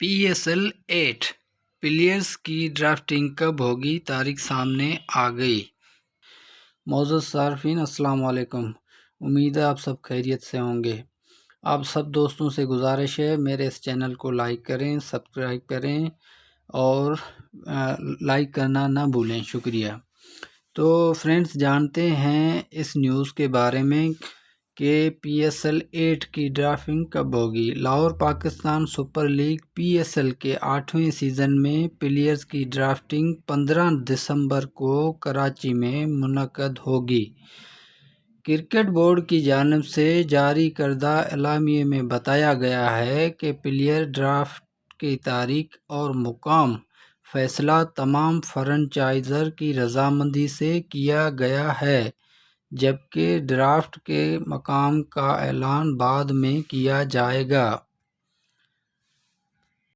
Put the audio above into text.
PSL 8 players کی drafting کب ہوگی؟ تاریخ سامنے آ گئی۔ معزز صارفین السلام علیکم، امید ہے آپ سب خیریت سے ہوں گے۔ آپ سب دوستوں سے گزارش ہے میرے اس چینل کو لائک کریں، سبسکرائب کریں اور لائک کرنا نہ بھولیں، شکریہ۔ تو فرینڈز، جانتے ہیں اس نیوز کے بارے میں کہ PSL 8 کی ڈرافٹنگ کب ہوگی۔ Lahore Pakistan super league PSL کے 8ویں سیزن میں پلیئرز کی ڈرافٹنگ 15 دسمبر کو کراچی میں منعقد ہوگی۔ کرکٹ بورڈ کی جانب سے جاری کردہ اعلامیے میں بتایا گیا ہے کہ پلیئر ڈرافٹ کی تاریخ اور مقام فیصلہ تمام فرنچائزر کی رضامندی سے کیا گیا ہے، جبکہ ڈرافٹ کے مقام کا اعلان بعد میں کیا جائے گا۔